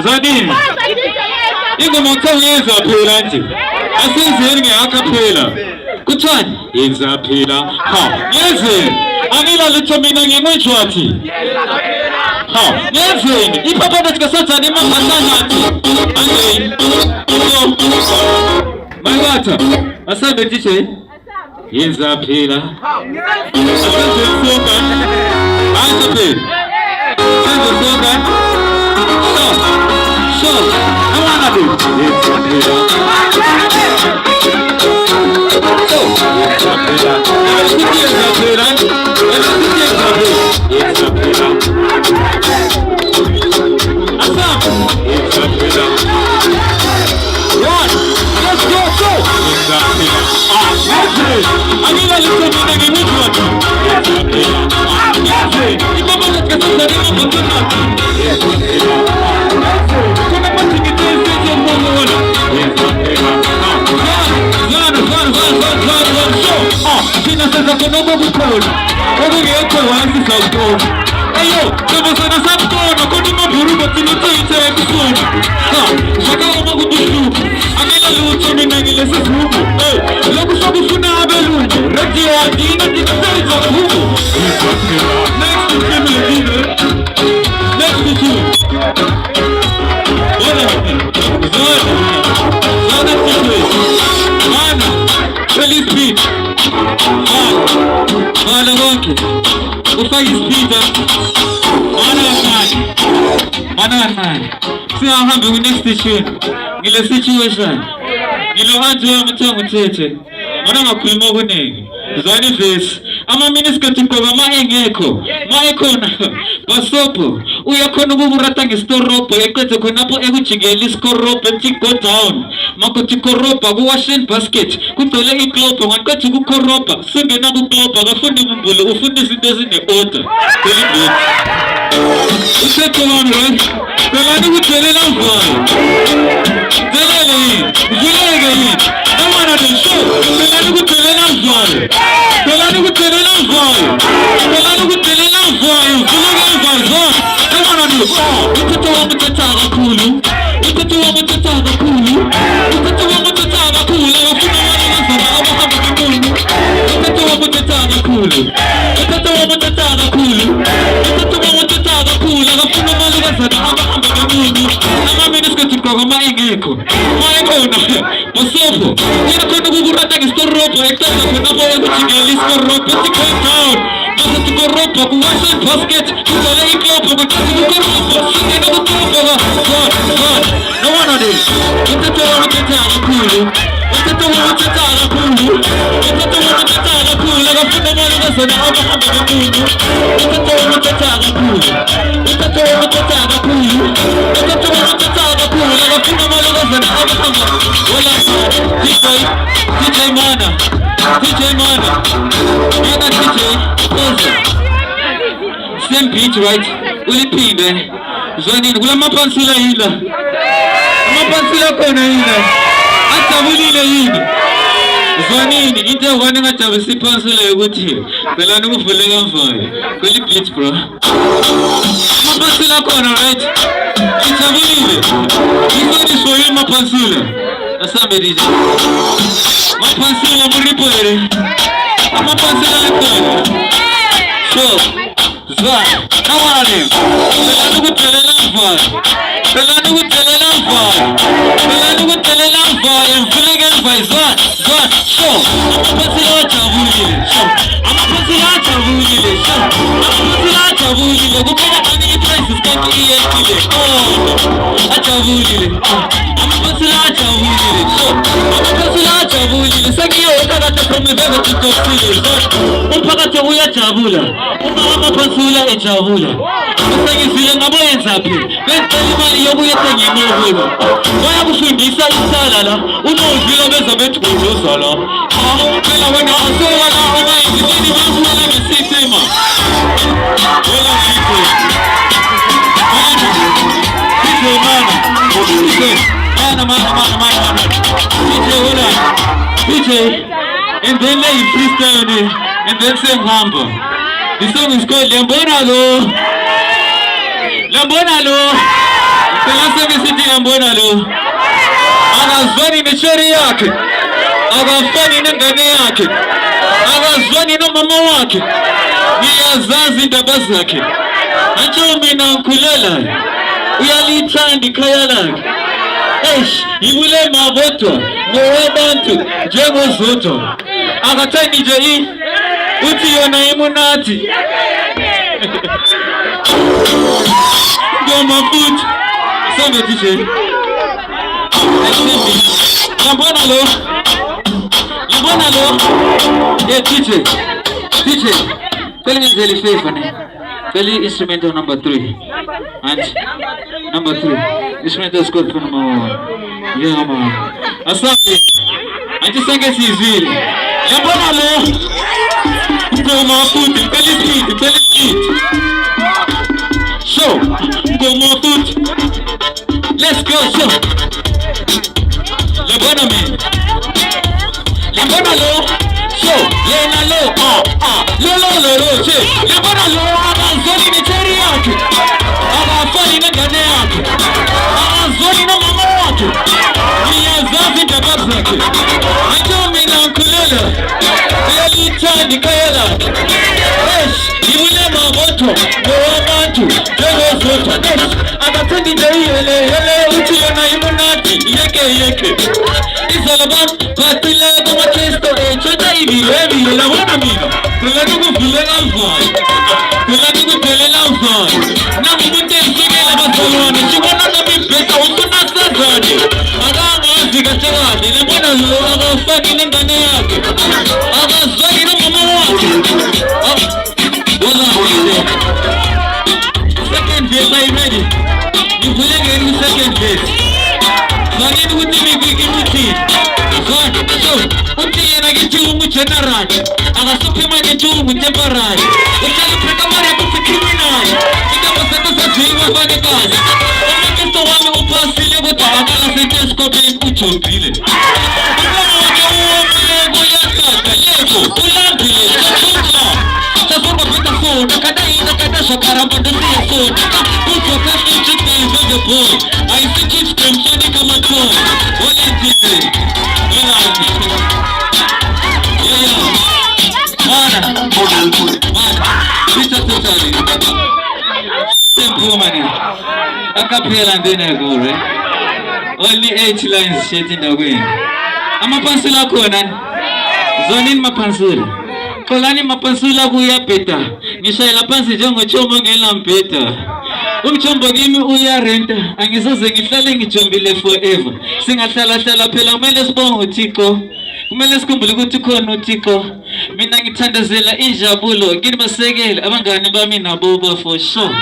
Zadini, ingo motonyeza phela nje. Asizeni ngiyakaphela. Kuthani? Yenza phela. Ha, yenzeni. Angila litho mina ngingwejwathi. Ha, yenzeni. Ipapa letikasathani mangasanyathi. Angeni. Mayatha, asabe DJ. Yenza phela. Asenze sonke. Asabe. Senze sonke. So, I wanna do Siyahambe ku next station. Ngile situation. Ngilo hanjwe mthango thethe. Mana ngakhuluma okuningi. Zwani verse. Ama miniskirt ngoba engekho. Ekhona. Basopo. Uyakhona ukuburata ngesitoropo eqedze khonapho ekujikela isikoropo ethi go down. Makuthi koropa ku washing basket. Kugcwele iklopa ngaqedze ukukoropa. Singena ku klopa kafundi umbulo ufunda izinto ezine order. Delete. Usekhona right? Belani kuthelela mvalo. Delele yini? Zileke yini? Amana the show. Belani kuthelela mvalo. Belani kuthelela mvalo. Belani kuthelela mvalo. Zileke mvalo. Amana the show. Uthethe wami uthetha kakhulu. Uthethe wami uthetha kakhulu. Uthethe wami uthetha kakhulu. Afuna wami ngizama abahamba kakhulu. Uthethe wami uthetha kakhulu. Uthethe wami uthetha kakhulu. Uthethe wami uthetha kakhulu. Afuna wami ngizama abahamba kakhulu. Ama miniskirt ngoba engekho. Ekhona. Basopo. Uyakhona ukuburata ngesitoropo eqedze khonapho ekujikela isikoropo ethi go down. Basothi koropa ku washing basket. Kugcwele iklopa ngaqedze ukoropa. Singena kuklopa. No one of this. Uthethe wami uthetha kakhulu. Uthethe wami uthetha kakhulu. Uthethe wami uthetha kakhulu. Afuna wami ngizama abahamba kakhulu. Uthethe wami uthetha kakhulu. Uthethe wami uthetha kakhulu. Uthethe wami uthetha kakhulu. Afuna wami ngizama abahamba. Wala DJ Mana. Mana DJ. Same beat right? Uliphinde. Zwanini kula mapansula yila. Amapansula khona yila. Ajabulile yini? Zwanini into ngwane ngajabulisa ipansula ukuthi phela nikuvuleka mfana. Kuli beat bro. Amapansula khona right? Ajabulile. Ngizoni shoyi mapansula. Asambe DJ. Mapansula muripere. Amapansula khona. So Zwa, nawane. Belani kuthelela mfana. Belani kuthelela mfana. Belani kuthelela mfana. Mfuleke mfana. Zwa. So, amaphasila ajabulile. So, amaphasila ajabulile. So, amaphasila ajabulile. Kumele kani i-prices kanti iyehlile. Oh, ajabulile. Amaphasila ajabulile. So, amaphasila ajabulile. Sekiyo ukakade from the very top. Umphakathi uyajabula. Amaphasila ngiyayithula ejabula usengizile ngabo yenzaphi bese imali yokuyethe ngimobulo bayakufundisa isala la unodlula beza bethukuza la phela wena asoka la ungayizini basula ngesisima wena ngikho PJ, and then they freestyle and then sing humble. The song is called Lambonalo. Lambonalo. The last song is Lambonalo. I was running the cherry yak. I was funny in the yak. I was running on Mama Wak. We are Zaz in the Bazak. I told me now Kulela. We are lead trying the Kayalag. Eish, ibule maboto, mwabantu, jemo zoto. Akatani jai, uti yona imunati. Goma foot, sanga DJ. Lambona lo, yeah DJ, tell me the favor. Tell me instrumental number 3. And number 3. Instrumental score for number 1. Yeah, man. Asante. I just think it's easy. Lambona lo. Go my foot. Tell it sweet. So, go my foot. Let's go. So. Lambona me. Lambona lo. So, Lena lo. Lo. Che. Lambona lo. Zoni ni cherry yake, abafani na gane yake, zoni na mama wake, ni azazi jababu yake. Ajumi na kulela, yali tani kayela. Esh, yule maboto, mwabantu, jego zoto. Esh, akatandi jai hele uchi yana imunati, yeke. Isalaban, patila kama chesto, chota hivi, la wana mina. Kula nuku filega alfai. Kula nuku filega alfai. Na mubute msine la basalwane. Chibona na mipeta, usuna sazane. Aganga zika chagane. Nemona lo, agafani nengane yake. Agazani na mama wake. Wala hile. Second phase, are you ready? You filega in second phase. Zagin uti miki muti. So, uti yana gitu umuchenaran. Aga supima gitu umutemperan. Utali prekamari akuti criminal. Ika masaka sa jiwa fane kazi. Oma kisto wame upasile buta. Agala sentes kobe uchompile. Agala wame goyakata. Lego, ulambile, sasunga. Sasunga pita so. Nakada shakaramba dasi ya so. Ucho kasi chute izoge boy. Aisi chips kremshani kama toy. Wale jite. Mana, pita tutali. Tempo mani. Akapela ndene gore. Only 8 lines shit in the wind. Amapansula konan. Zonin mapansula. Kolani mapansula kuya peta. Nishaila pansi jongo chomo ngela mpeta. Umchombo gimi uya renta. Angisoze ngihlale ngijombile forever. Singahlala phela kumele sibonge uThixo. Kumele sikhumbule ukuthi khona uThixo. Mina ngithandazela injabulo. Nginibasekele abangani bami nabo for sure.